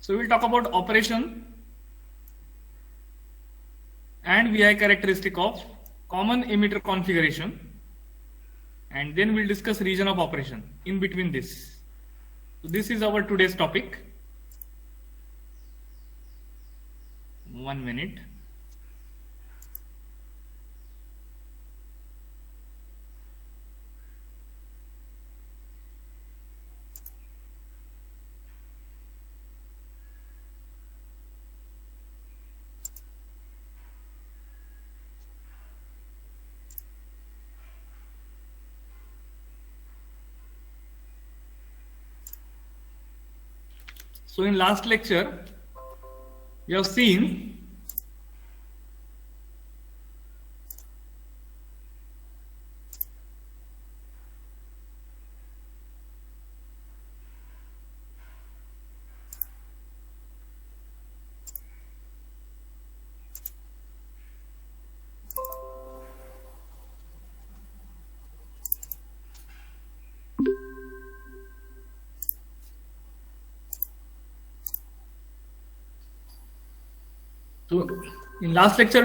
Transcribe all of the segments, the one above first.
So we'll talk about operation and VI characteristic of common emitter configuration, and then we'll discuss region of operation in between this. So this is our today's topic. 1 minute. So in last lecture, we have seen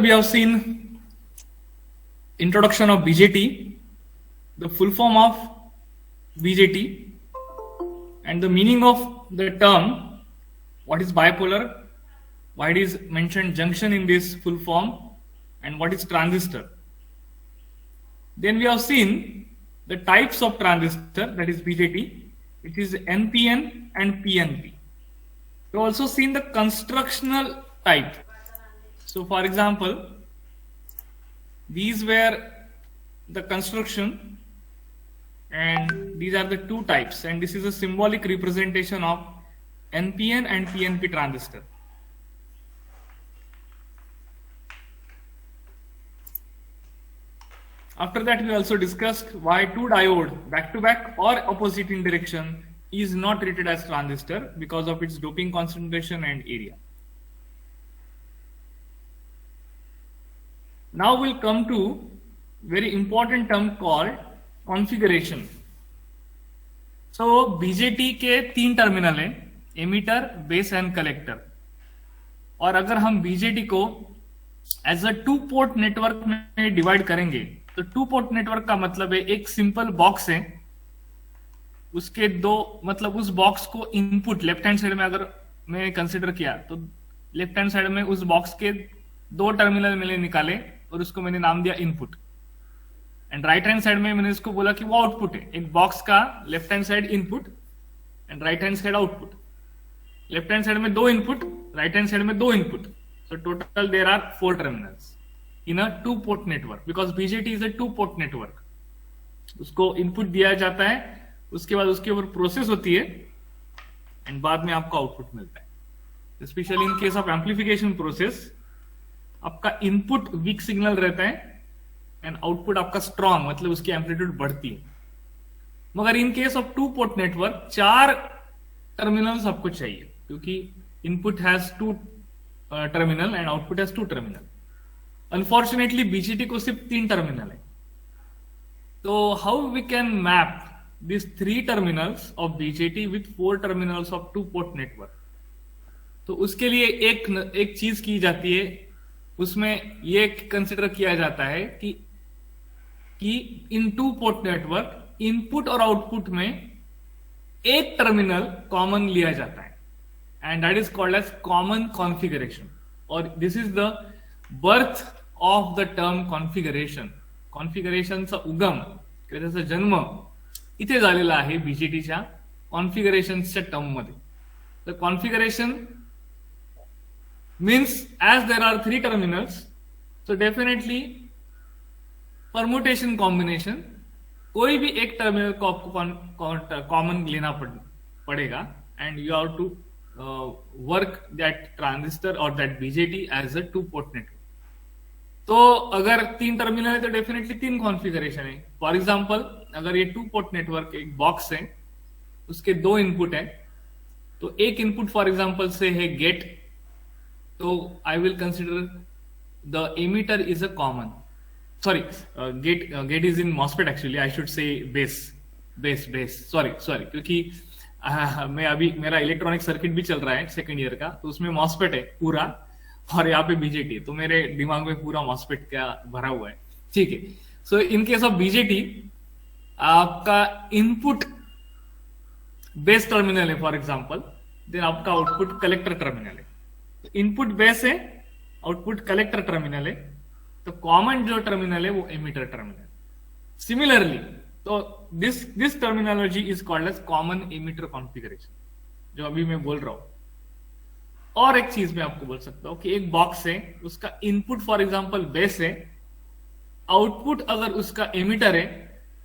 we have seen introduction of BJT, the full form of BJT, and the meaning of the term, what is bipolar, why it is mentioned junction in this full form, and what is transistor. Then we have seen the types of transistor, that is BJT, which is NPN and PNP. We have also seen the constructional type. So for example, these were the construction and these are the two types, and this is a symbolic representation of NPN and PNP transistor. After that, we also discussed why two diode back to back or opposite in direction is not treated as transistor because of its doping concentration and area. Now we'll come to very important term called configuration. So BJT के 3 terminal हैं, emitter, base and collector, और अगर हम BJT को as a 2 port network में divide करेंगे तो 2 port network का मतलब है एक सिंपल बॉक्स है, उसके दो मतलब उस बॉक्स को इनपुट लेफ्ट हैंड साइड में अगर मैं कंसिडर किया तो लेफ्ट हैंड साइड में उस बॉक्स के 2 टर्मिनल मैंने निकाले और उसको मैंने नाम दिया input, and right hand side में मैंने इसको बोला कि वो आउटपुट है. एक बॉक्स का left hand side input and right hand side output. Left hand side में 2 इनपुट, राइट हैंड साइड में 2 input, so total there are 4 terminals in a 2 port network because BJT is a 2 port network. उसको input दिया जाता है, उसके बाद उसके ऊपर प्रोसेस होती है एंड बाद में आपको आउटपुट मिलता है. Specially in case of amplification process आपका इनपुट वीक सिग्नल रहता है एंड आउटपुट आपका स्ट्रॉन्ग, मतलब उसकी एम्पलीट्यूड बढ़ती है. मगर in case of 2 port network 4 terminals आपको चाहिए क्योंकि input has 2 terminal and output has 2 terminal. Unfortunately BJT को सिर्फ 3 टर्मिनल है. तो how we can map this 3 terminals of BJT with 4 terminals of 2 port network? तो उसके लिए एक चीज की जाती है, उसमें ये कंसिडर किया जाता है कि इन 2 पोर्ट नेटवर्क इनपुट और आउटपुट में एक टर्मिनल कॉमन लिया जाता है and that is called as common configuration. और this is the birth of the term configuration. कॉन्फिगरेशनचा उगम, त्याचा जन्म इथे झालेला आहे बीजेटीच्या कॉन्फिगरेशनच्या टर्म मध्ये. The configuration means as there are 3 terminals, so definitely permutation combination, कोई भी एक टर्मिनल को आपको कॉमन लेना पड़ेगा and you have to work that transistor और that BJT as a 2 port network. तो अगर 3 टर्मिनल है तो डेफिनेटली 3 कॉन्फ़िगरेशन है. फॉर एग्जांपल अगर ये 2 पोर्ट नेटवर्क एक बॉक्स है, उसके 2 इनपुट है, तो एक इनपुट फॉर एग्जांपल से है गेट, तो I will consider the emitter is a common, sorry gate is in MOSFET, actually I should say base, sorry क्योंकि मैं अभी मेरा इलेक्ट्रॉनिक सर्किट भी चल रहा है सेकंड ईयर का, तो उसमें मॉसफेट है पूरा, और यहाँ पे बीजेटी, तो मेरे दिमाग में पूरा मॉसफेट का भरा हुआ है। ठीक है, so in case of BJT आपका इनपुट बेस टर्मिनल है फॉर एग्जांपल, देन आपका आउटपुट कलेक्टर टर्मिनल है। इनपुट बेस है, आउटपुट कलेक्टर टर्मिनल है, तो कॉमन जो टर्मिनल है वो एमिटर टर्मिनल। सिमिलरली तो this terminology is called as common emitter configuration, जो अभी मैं बोल रहा हूं। और एक चीज मैं आपको बोल सकता हूं कि एक बॉक्स है, उसका इनपुट फॉर एग्जांपल बेस है, आउटपुट अगर उसका एमिटर है,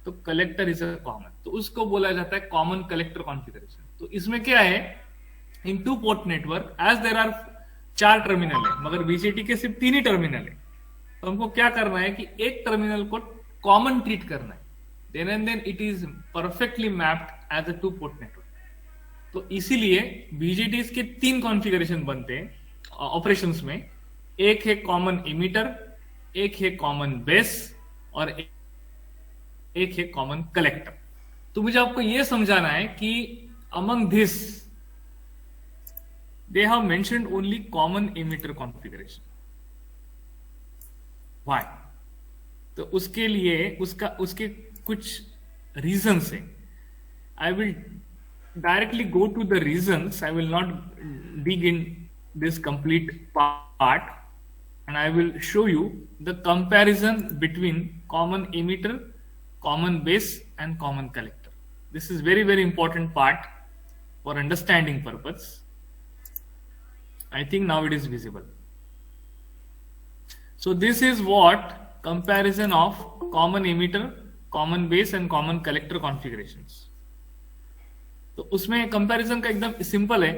तो कलेक्टर इज अ कॉमन, तो उसको बोला जाता है कॉमन कलेक्टर कॉन्फ़िगरेशन। तो इसमें क्या है, in two port network as there are 4 terminal है, मगर बीजेटी के सिर्फ 3 ही टर्मिनल है, तो हमको क्या करना है कि एक टर्मिनल को कॉमन ट्रीट करना है, then and then it is perfectly mapped as a 2 port network. तो इसीलिए बीजेटी के 3 कॉन्फ़िगरेशन बनते हैं ऑपरेशंस में, एक है कॉमन एमिटर, एक है कॉमन बेस, और एक है कॉमन कलेक्टर। तो मुझे आपको यह समझाना है कि among this they have mentioned only common emitter configuration. Why? तो उसके लिए उसके कुछ reasons हैं. I will directly go to the reasons. I will not dig in this complete part, and I will show you the comparison between common emitter, common base, and common collector. This is very, very important part for understanding purpose. I think now it is visible. So this is what comparison of common emitter, common base and common collector configurations. तो उसमें comparison का एकदम simple है.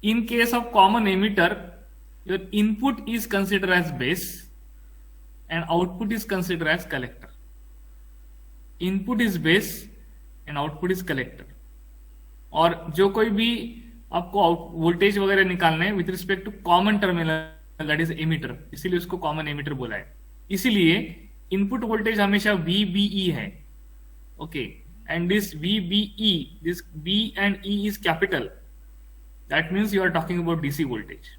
In case of common emitter, your input is considered as base and output is considered as collector. Input is base and output is collector. और जो कोई भी आपको वोल्टेज वगैरह निकालना है with respect to common terminal, that is emitter, इसीलिए उसको कॉमन एमिटर बोला है। इसीलिए इनपुट वोल्टेज हमेशा VBE है, okay, and this VBE, this B and E is capital, that means you are talking about DC voltage.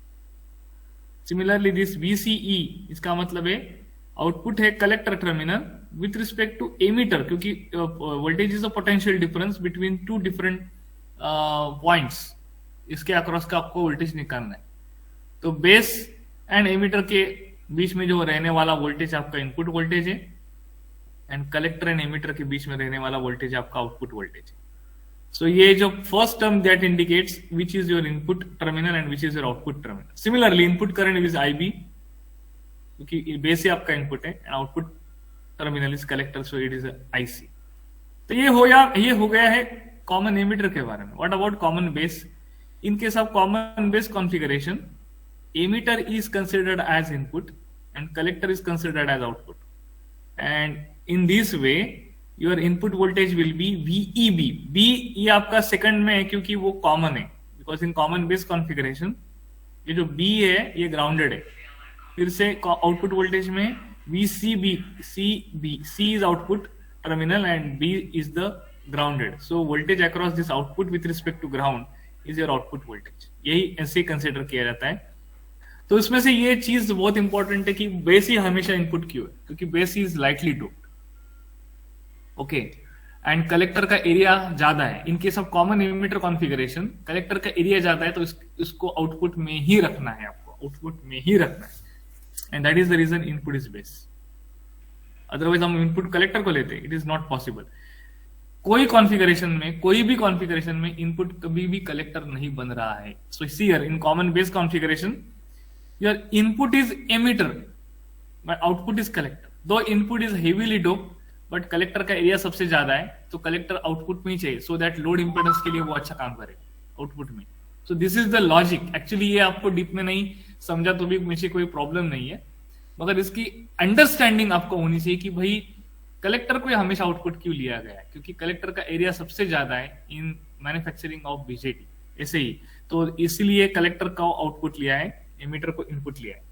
Similarly this VCE, इसका मतलब है आउटपुट है collector terminal with respect to emitter, क्योंकि voltage is a potential difference between 2 different points, इसके across का आपको voltage निकालना है। तो बेस एंड एमिटर के बीच में जो रहने वाला वोल्टेज आपका इनपुट वोल्टेज है, एंड कलेक्टर एंड एमिटर के बीच में रहने वाला वोल्टेज आपका आउटपुट वोल्टेज है। सो ये जो first term that indicates which is your input terminal and which is your output terminal. Similarly input current is IB, क्योंकि बेस ही आपका इनपुट है, and output terminal is collector, so it is IC। तो ये हो गया है common emitter के बारे में। What about common base? In case of common base configuration, emitter is considered as input and collector is considered as output. And in this way, your input voltage will be VEB. B ये आपका second में है क्योंकि वो common है, because in common base configuration ये जो B है ये ग्राउंडेड है। फिर से आउटपुट वोल्टेज में VCB, C is output terminal and B is the grounded. So voltage across this output with respect to ground is your output voltage, यही ऐसे कंसिडर किया जाता है। तो इसमें से ये चीज बहुत इंपॉर्टेंट है कि बेस ही हमेशा इनपुट क्यों है, क्योंकि base is lightly doped, okay, and collector का एरिया ज्यादा है। इन case of common emitter configuration, collector का एरिया ज्यादा है, तो इसको आउटपुट में ही रखना है, आपको आउटपुट में ही रखना है, and that is the reason input is base. Otherwise हम इनपुट कलेक्टर को लेते, इट इज नॉट पॉसिबल। कोई कॉन्फ़िगरेशन में, कोई भी कॉन्फ़िगरेशन में इनपुट कभी भी कलेक्टर नहीं बन रहा है। So here in common base configuration your input is emitter but output is collector. Though input is heavily dope but collector का एरिया सबसे ज्यादा है, तो कलेक्टर आउटपुट में ही चाहिए, सो दैट लोड इंपेडेंस के लिए वो अच्छा काम करे आउटपुट में। सो this is the logic. Actually ये आपको डीप में नहीं समझा तो भी मुझे कोई प्रॉब्लम नहीं है, मगर इसकी अंडरस्टैंडिंग आपको होनी चाहिए कि भाई कलेक्टर को हमेशा आउटपुट क्यों लिया गया है, क्योंकि कलेक्टर का एरिया सबसे ज्यादा है इन मैन्युफैक्चरिंग ऑफ बीजेटी। ऐसे ही तो इसीलिए कलेक्टर का आउटपुट लिया है, एमिटर को इनपुट लिया है,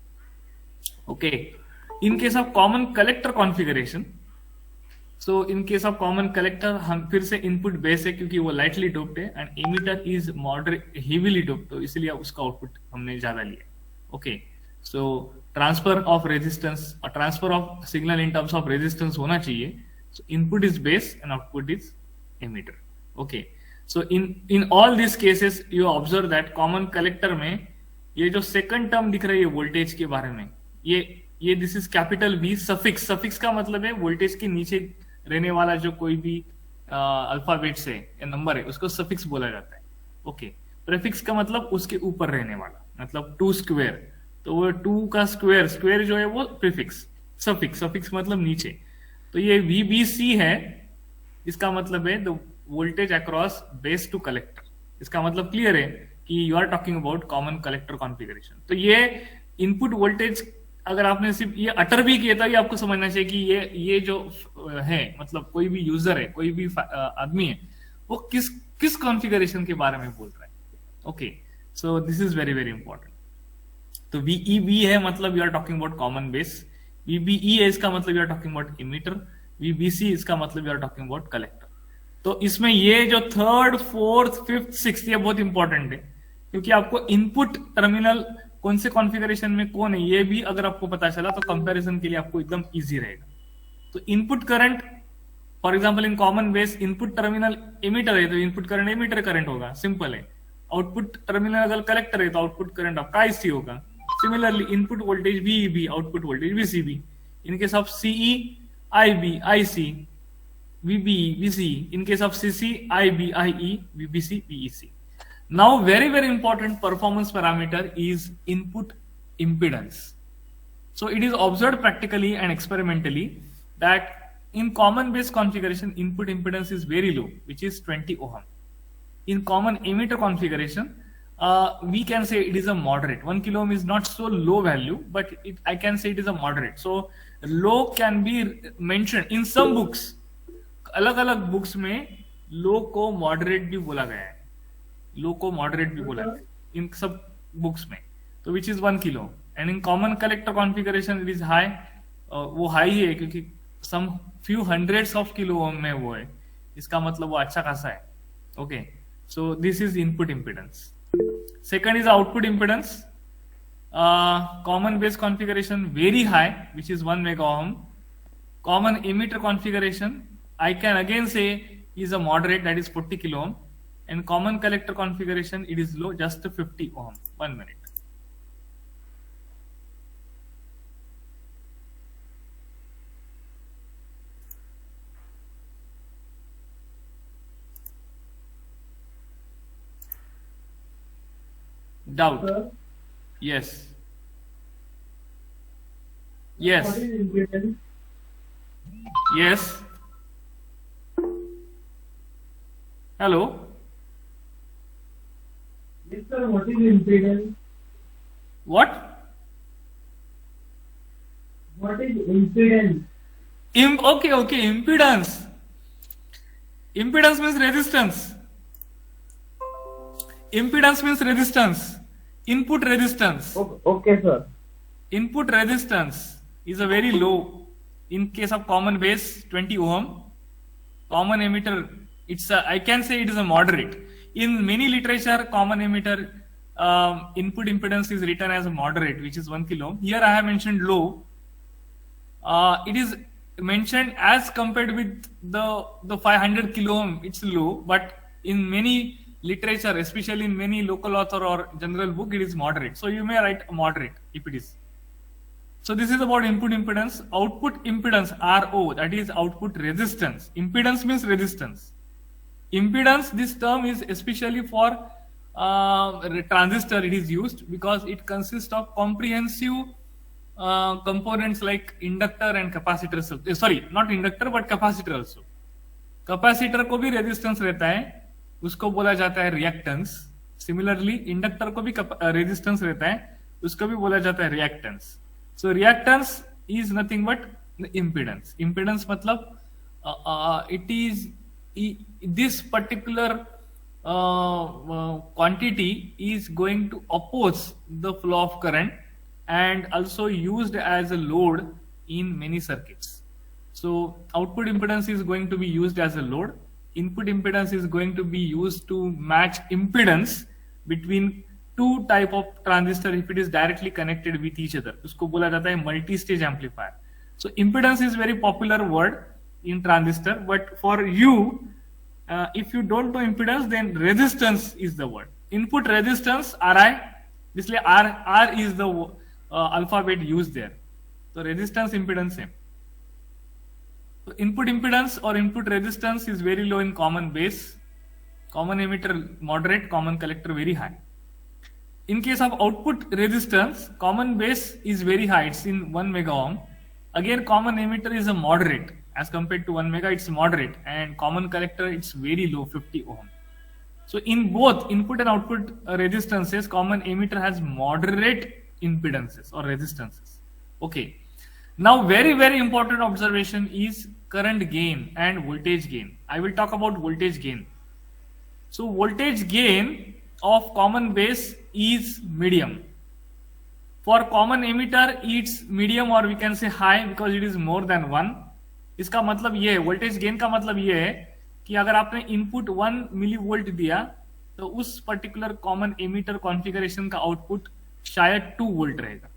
okay. In case of common collector configuration, so in case of common collector हम फिर से इनपुट बेस है क्योंकि वो लाइटली डोप्ड है, and emitter is moderate heavily doped, तो इसलिए उसका आउटपुट हमने ज्यादा लिया. Okay, so transfer of resistance और transfer of signal in terms of resistance होना चाहिए. So input is base and output is emitter. Okay, so in all this cases you observe that common collector में ये जो second term दिख रही है voltage के बारे में, ये this is capital V suffix. Suffix का मतलब है वोल्टेज के नीचे रहने वाला जो कोई भी अल्फाबेट से या नंबर है उसको सफिक्स बोला जाता है. ओके, प्रीफिक्स का मतलब उसके ऊपर रहने वाला, मतलब 2 स्क्वायर, तो वो 2 का स्क्वायर, स्क्वायर जो है वो प्रीफिक्स. सफिक्स, सफिक्स मतलब नीचे. तो ये VBC है, इसका मतलब है the voltage across base to collector. इसका मतलब क्लियर है कि you are talking about common collector configuration. तो ये इनपुट वोल्टेज अगर आपने सिर्फ ये अटर भी किया था, ये आपको समझना चाहिए कि ये जो है, मतलब कोई भी यूजर है, कोई भी आदमी है, वो किस कॉन्फ़िगरेशन के बारे में बोल रहा है. Okay, so this is very very important. तो VEB है मतलब you are talking about common base. VBE है, इसका मतलब you are talking about emitter. VBC इसका मतलब you are talking about collector. तो इसमें ये जो थर्ड, फोर्थ, फिफ्थ, सिक्स्थ, ये बहुत इंपॉर्टेंट है क्योंकि आपको इनपुट टर्मिनल कौन से कॉन्फ़िगरेशन में कौन है ये भी अगर आपको पता चला तो कंपैरिजन के लिए आपको एकदम इजी रहेगा. तो input current, for example in common base input terminal emitter है तो इनपुट करंट एमिटर करंट होगा, सिंपल है. आउटपुट टर्मिनल अगर कलेक्टर है तो आउटपुट करंट आपका IC होगा. Similarly input voltage VEB, output voltage VCB. In case of CE, IB, IC, VBE, VCE. In case of CC, IB, IE, VBC, VEC. Now, very very important performance parameter is input impedance. So it is observed practically and experimentally that in common base configuration, input impedance is very low, which is 20 ohm. In common emitter configuration, we can say it is a moderate. 1 kilo ohm is not so low value, but I can say it is a moderate. So low can be mentioned in some books. अलग अलग books में लो को moderate भी बोला गया है, लो को moderate भी बोला गया है इन सब बुक्स में. तो which is 1 kilo. And in common collector configuration it is high. वो हाई ही है क्योंकि some few hundreds of kilo ohm में वो है, इसका मतलब वो अच्छा खासा है. Okay, so this is input impedance. Second is output impedance. Common base configuration very high, which is 1 mega ohm. Common emitter configuration I can again say is a moderate, that is 40 kilo ohm, and common collector configuration it is low, just 50 ohm. 1 minute. Doubt? Sir? Yes. Yes. Yes. Hello. Yes, sir. What is impedance? What? What is impedance? Okay. Impedance. Impedance means resistance. Impedance means resistance. Input resistance. Okay, sir. Input resistance is a very low. In case of common base, 20 ohm. Common emitter, I can say it is a moderate. In many literature, common emitter input impedance is written as a moderate, which is 1 kilo ohm. Here I have mentioned low. It is mentioned as compared with the 500 kilo ohm, it's low, but in many literature, especially in many local author or general book, it is moderate. So you may write moderate if it is. So this is about input impedance. Output impedance, RO, that is output resistance. Impedance means resistance. Impedance, this term is especially for transistor it is used because it consists of comprehensive components like inductor and capacitor. Sorry, not inductor but capacitor also. Capacitor को भी resistance रहता है, उसको बोला जाता है reactance. Similarly, inductor को भी resistance रहता है, उसको भी बोला जाता है reactance. So reactance is nothing but impedance. Impedance मतलब it is this particular quantity is going to oppose the flow of current and also used as a load in many circuits. So output impedance is going to be used as a load. Input impedance is going to be used to match impedance between two type of transistor if it is directly connected with each other. उसको बोला जाता है multi-stage amplifier. So impedance is very popular word in transistor, but for you, if you don't know impedance, then resistance is the word. Input resistance Ri, इसलिए R is the alphabet used there. So resistance impedance है. So input impedance or input resistance is very low in common base, common emitter moderate, common collector very high. In case of output resistance, common base is very high, it's in 1 mega ohm. Again, common emitter is a moderate as compared to 1 mega, it's moderate, and common collector it's very low, 50 ohm. So in both input and output resistances, common emitter has moderate impedances or resistances. Okay. Now, very, very important observation is current gain and voltage gain. I will talk about voltage gain. So, voltage gain of common base is medium. For common emitter, it's medium or we can say high because it is more than 1. इसका मतलब ये है, voltage gain का मतलब ये है कि अगर आपने input 1 millivolt दिया तो उस particular common emitter configuration का output शायद 2 volt रहेगा.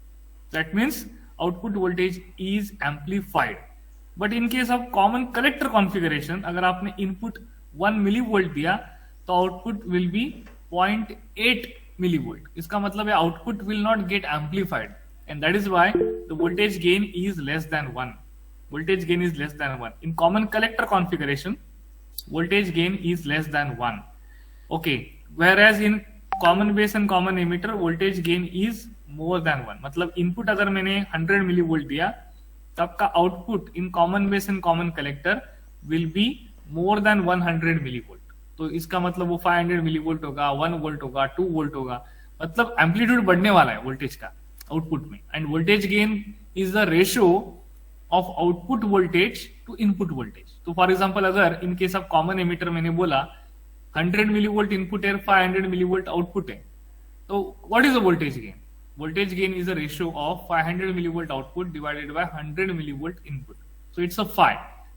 That means output voltage is amplified. But in case of common collector configuration, अगर आपने input 1 millivolt दिया तो output will be 0.8 millivolt. इसका मतलब है output will not get amplified, and that is why the voltage gain is less than 1. Voltage gain is less than 1. In common collector configuration, voltage gain is less than 1. Okay, whereas in common base and common emitter, voltage gain is more than 1. मतलब input अगर मैंने 100 millivolt दिया तब का output in common base and common collector will be more than 100 millivolt. तो इसका मतलब वो 500 मिलीवोल्ट होगा, 1 वोल्ट होगा, 2 वोल्ट होगा. मतलब एम्पलीट्यूड बढ़ने वाला है वोल्टेज का आउटपुट में. And voltage gain is the ratio of output voltage to input voltage. तो फॉर एग्जाम्पल अगर in case of common emitter मैंने बोला 100 मिलीवोल्ट इनपुट है, 500 मिलीवोल्ट आउटपुट है, तो what is the voltage gain? Voltage gain is a ratio of 500 millivolt output divided by 100 millivolt input. So it's a phi,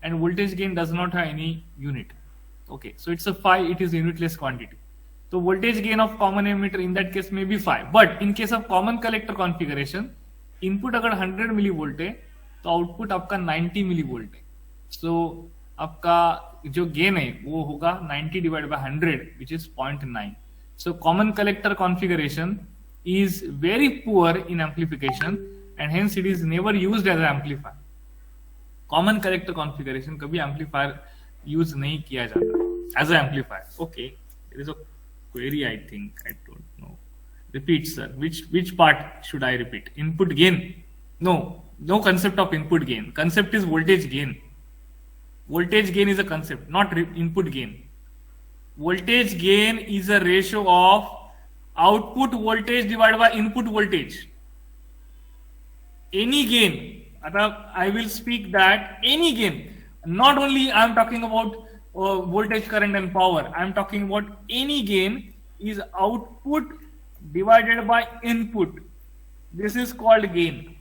and voltage gain does not have any unit. Okay, so it's a phi, it is unitless quantity. So voltage gain of common emitter in that case may be phi. But in case of common collector configuration, input अगर 100 millivolt है तो output आपका 90 millivolt है. So आपका जो gain है वो होगा 90 divided by 100, which is 0.9. So common collector configuration is very poor in amplification and hence it is never used as an amplifier. Common collector configuration कभी amplifier use नहीं किया जाता as an amplifier. Okay, there is a query I think, I don't know. Repeat sir, which part should I repeat? Input gain? No concept of input gain. Concept is voltage gain. Voltage gain is a concept, not input gain. Voltage gain is a ratio of output voltage divided by input voltage. Any gain, I will speak that any gain, not only I am talking about voltage, current and power, I am talking about any gain is output divided by input. This is called gain.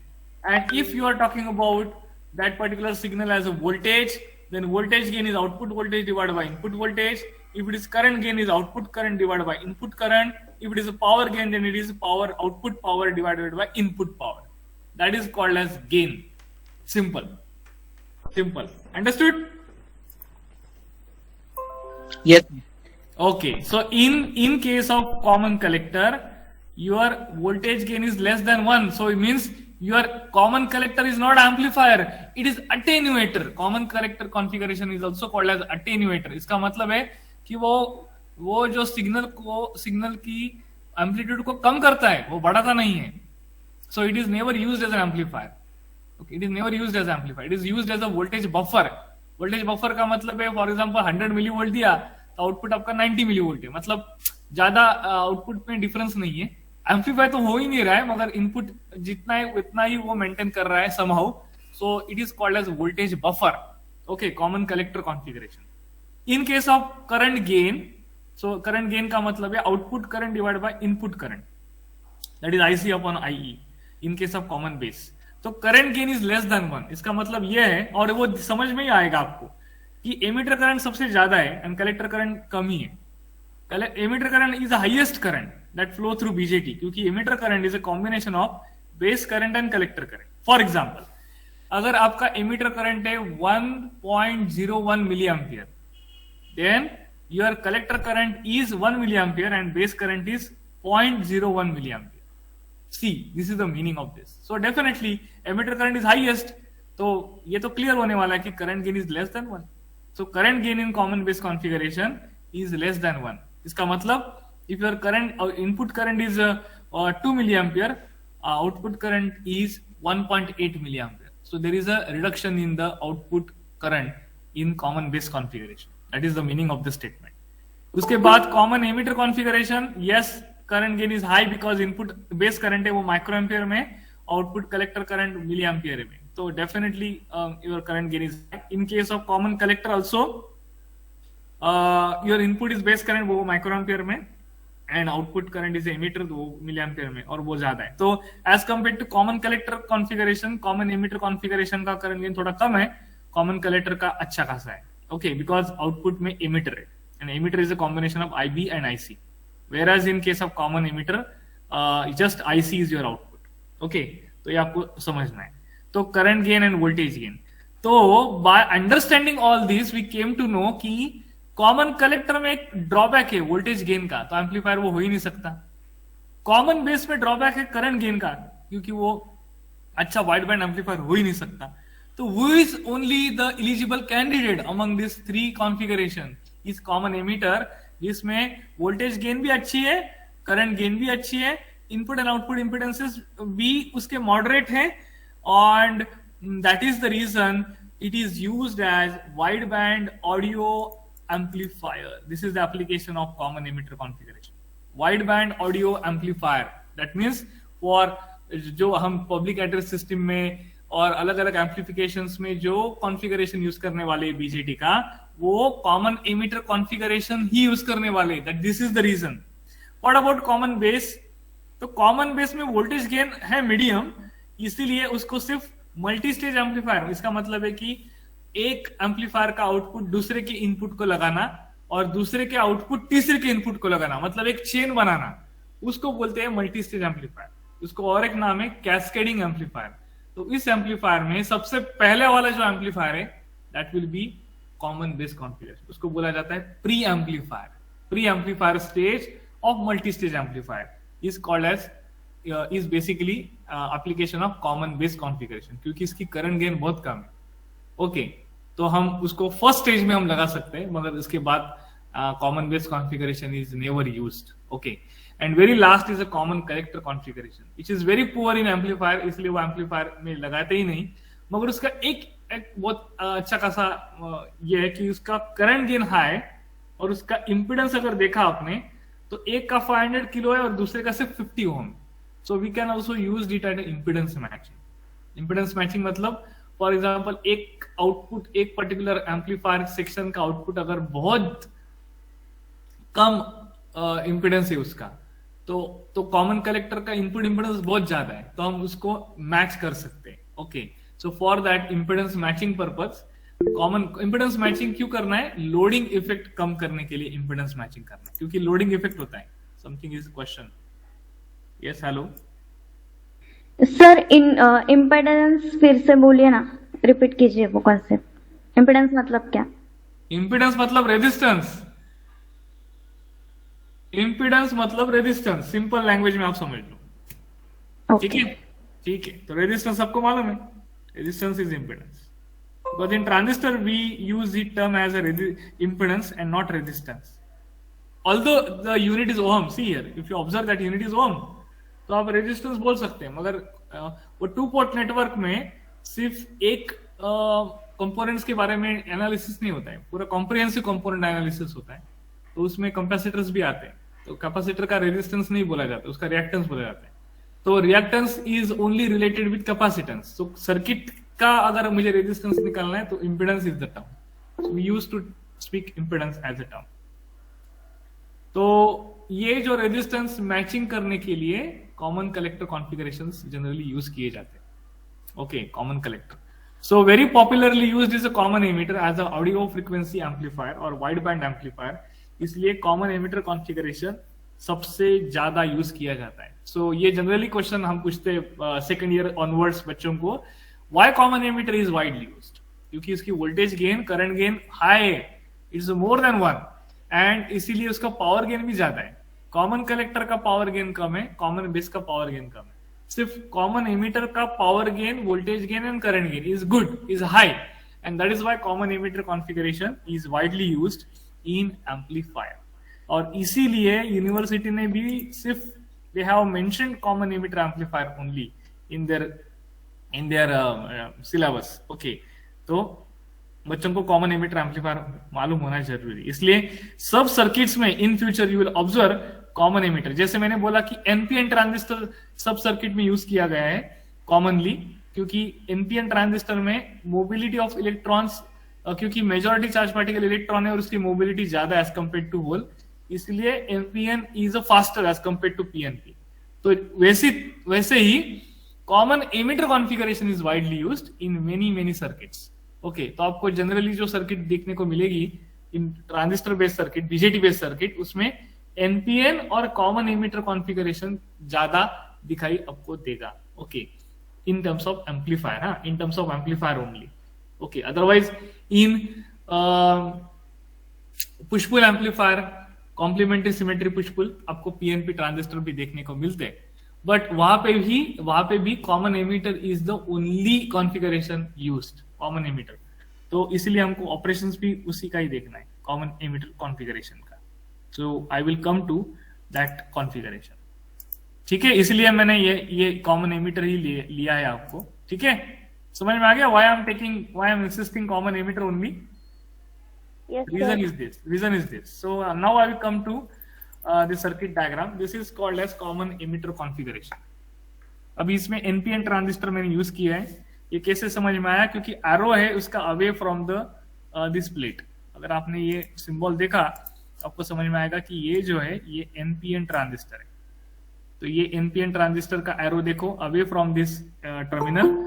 And if you are talking about that particular signal as a voltage, then voltage gain is output voltage divided by input voltage. If it is current gain is output current divided by input current. If it is a power gain, then it is power output power divided by input power. That is called as gain. Simple. Understood? Yes. Okay. So in case of common collector, your voltage gain is less than 1. So it means your common collector is not amplifier. It is attenuator. Common collector configuration is also called as attenuator. इसका मतलब है कि वो जो signal की amplitude को कम करता है, वो बढ़ाता नहीं है. So it is never used as an amplifier. Okay, it is never used as amplifier. It is used as a voltage buffer. Voltage buffer का मतलब है फॉर एग्जांपल 100 मिलीवोल्ट दिया तो आउटपुट आपका 90 मिलीवोल्ट है. मतलब ज्यादा आउटपुट में डिफरेंस नहीं है. एम्पलीफाई तो हो ही नहीं रहा है, मगर इनपुट जितना है उतना ही वो मेंटेन कर रहा है somehow. So it is called as voltage buffer. Okay, common collector configuration. In case of current gain, so current gain का मतलब है output current divided by input current, that is IC upon IE in case of common base. तो current gain is less than 1। इसका मतलब यह है, और वो समझ में ही आएगा आपको, कि एमिटर करंट सबसे ज्यादा है एंड कलेक्टर करंट कम ही है। Emitter current is the highest current that flow through BJT, क्योंकि emitter current is a combination of base current and collector current. For example, अगर आपका एमिटर करंट है 1.01 milli ampere, then your collector current is 1 milli ampere and base current is 0.01 milli ampere. See, this is the meaning of this. So definitely emitter current is highest. तो ये तो clear होने वाला है कि current gain is less than 1. So current gain in common base configuration is less than 1. इसका मतलब if your current input current is 2 milliampere, output current is 1.8 milliampere. So there is a reduction in the output current in common base configuration. That is the meaning of the statement. उसके बाद common emitter configuration, yes, current gain is high because input base current है वो micro ampere में, output collector current milli ampere में, तो definitely your current gain is high. In case of common collector also your input is base current, वो micro ampere में, and output current is emitter, वो milli ampere में, और वो ज्यादा है। तो as compared to common collector configuration, common emitter configuration का करंट गेन थोड़ा कम है, कॉमन कलेक्टर का अच्छा खासा है। ओके, बिकॉज आउटपुट में एमिटर है, and emitter is a combination of IB and IC. Whereas in case of common emitter, just IC is your output. Okay, तो ये आपको समझना है। तो current gain and voltage gain. तो by understanding all this, we came to know कि common collector में एक ड्रॉबैक है voltage gain का, तो एम्पलीफायर वो हो ही नहीं सकता। common base में ड्रॉबैक है current gain का, क्योंकि वो अच्छा वाइड बैंड एम्पलीफायर हो ही नहीं सकता। तो who is only the eligible candidate among these three configuration is common emitter, जिसमें वोल्टेज गेन भी अच्छी है, करंट गेन भी अच्छी है, इनपुट एंड आउटपुट इंपिडेंसेस भी उसके मॉडरेट है, and that is the reason it is used as wide band audio amplifier. This is the application of common emitter configuration, wide band audio amplifier. That means for जो हम public address system में और अलग अलग एम्पलीफिकेशंस में जो configuration use करने वाले बीजेटी का, वो कॉमन एमिटर कॉन्फ़िगरेशन ही यूज करने वाले. That this is the reason. What about common base? तो कॉमन बेस में वोल्टेज गेन है मीडियम, इसीलिए उसको सिर्फ मल्टी स्टेज एम्पलीफायर, इसका मतलब है कि एक एम्पलीफायर का आउटपुट दूसरे के इनपुट को लगाना और दूसरे के आउटपुट तीसरे के इनपुट को लगाना, मतलब एक चेन बनाना, उसको बोलते हैं मल्टी स्टेज एम्पलीफायर. उसको और एक नाम है कैस्केडिंग एम्पलीफायर. तो इस एम्पलीफायर में सबसे पहले वाला जो एम्पलीफायर है that will be common base configuration. उसको बोला जाता है pre amplifier. Pre amplifier stage of multi stage amplifier is called as is basically application of common base configuration, क्योंकि इसकी करंट गेन बहुत कम है. ओके, तो हम उसको फर्स्ट स्टेज में हम लगा सकते हैं, मगर इसके बाद common base configuration is never used. Okay, and very last is a common collector configuration which is very poor in amplifier, इसलिए वो एम्पलीफायर में लगाते ही नहीं. मगर उसका एक बहुत अच्छा खासा ये है कि उसका करंट गेन हाई और उसका इंपिडेंस अगर देखा आपने तो एक का 500 किलो है और दूसरे का सिर्फ 50 ohm. So we can also use it at impedance matching. Impedance matching मतलब फॉर एग्जाम्पल एक आउटपुट, एक पर्टिकुलर एम्पलीफायर सेक्शन का आउटपुट अगर बहुत कम इंपिडेंस है उसका, तो कॉमन कलेक्टर का इनपुट इंपिडेंस बहुत ज्यादा है, तो हम उसको मैच कर सकते हैं. Okay, so for that impedance matching purpose, common impedance matching क्यों करना है? लोडिंग इफेक्ट कम करने के लिए इंपिडेंस मैचिंग करना है, क्योंकि लोडिंग इफेक्ट होता है. Something is question. Yes, hello sir. Impedance फिर से बोलिए ना, रिपीट कीजिए वो कॉन्सेप्ट. इम्पेडेंस मतलब क्या? इम्पिडेंस मतलब रेजिस्टेंस. इम्पिडेंस मतलब रेजिस्टेंस, सिंपल लैंग्वेज में आप समझ लो. ठीक है, ठीक है. तो रेजिस्टेंस सबको मालूम है, resistance is impedance. But in transistor we use the term as a impedance and not resistance. Although the unit is ohm, see here, if you observe that unit is ohm, तो आप resistance बोल सकते हैं. मगर वो to port network में सिर्फ एक कंपोनेंट्स के बारे में एनालिसिस नहीं होता है, पूरा कॉम्प्रिहेंसिव कंपोनेंट एनालिसिस होता है. तो उसमें कैपेसिटर्स भी आते हैं. तो कैपेसिटर का रेजिस्टेंस नहीं बोला जाता, उसका रिएक्टेंस बोला जाता है. तो reactance is only related with capacitance. तो सर्किट का अगर मुझे रेजिस्टेंस निकालना है तो impedance is the term. So we used to speak impedance as a term. तो ये जो रेजिस्टेंस मैचिंग करने के लिए common collector configurations generally use किए जाते हैं. Okay, common collector. So very popularly used is a common emitter as a audio frequency amplifier or wideband amplifier. इसलिए common emitter configuration सबसे ज्यादा यूज किया जाता है. So ये जनरली क्वेश्चन हम पूछते हैं सेकेंड ईयर ऑनवर्ड्स बच्चों को, why common emitter is widely used? क्योंकि इसकी voltage gain, current gain high है, इट्स मोर देन 1, एंड इसीलिए उसका पावर गेन भी ज्यादा है. कॉमन कलेक्टर का पावर गेन कम है, कॉमन बेस का पावर गेन कम है. सिर्फ कॉमन एमिटर का power gain, voltage gain and current gain is good, is high, and that is why common emitter configuration is widely used in amplifier. और इसीलिए university ने भी सिर्फ they have mentioned common emitter amplifier only in their syllabus. Okay, तो बच्चों को common emitter amplifier मालूम होना जरूरी. इसलिए सब सर्किट्स में in future you will observe common emitter. जैसे मैंने बोला कि एनपीएन ट्रांजिस्टर सब सर्किट में यूज किया गया है कॉमनली, क्योंकि एनपीएन ट्रांजिस्टर में मोबिलिटी ऑफ इलेक्ट्रॉन्स, क्योंकि मेजॉरिटी चार्ज पार्टिकल इलेक्ट्रॉन है और उसकी मोबिलिटी ज्यादा एज कंपेयर टू होल, इसलिए NPN is a faster as compare to PNP. तो वैसे ही common emitter configuration is widely used in many circuits. Okay, तो आपको जनरली जो सर्किट देखने को मिलेगी in transistor based circuit, BJT based circuit, उसमें एनपीएन और कॉमन एमिटर कॉन्फ़िगरेशन ज्यादा दिखाई आपको देगा. Okay, in terms of amplifier, हाँ, in terms of amplifier only. Okay, otherwise in push pull amplifier, complementary symmetry push pull, आपको PNP transistor भी देखने को मिलते हैं, बट वहां पे भी common emitter is the only configuration used, common emitter. तो इसलिए हमको ऑपरेशंस भी उसी का ही देखना है, कॉमन एमिटर कॉन्फ़िगरेशन का. So I will come to that configuration. ठीक है, इसलिए मैंने ये कॉमन एमिटर ही लिया है आपको. ठीक है, समझ में आ गया why I am insisting common emitter only? Yes, Reason sir. is this. So now I will come to the circuit diagram. This is called as common emitter configuration. अभी इसमें NPN ट्रांजिस्टर मैंने यूज किया है. ये कैसे समझ में आया? क्योंकि एरो है उसका away from the this plate. अगर आपने ये सिंबल देखा आपको समझ में आएगा कि ये जो है ये NPN ट्रांजिस्टर है. तो ये NPN ट्रांजिस्टर का एरो देखो, away from this terminal,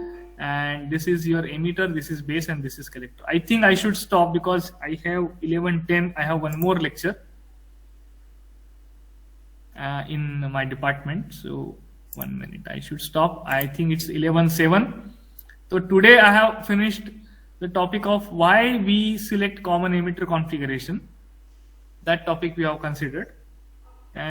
and this is your emitter, this is base, and this is collector. I think I should stop because I have 11:10. I have one more lecture in my department. So 1 minute, I should stop. I think it's 11:07. So today I have finished the topic of why we select common emitter configuration. That topic we have considered.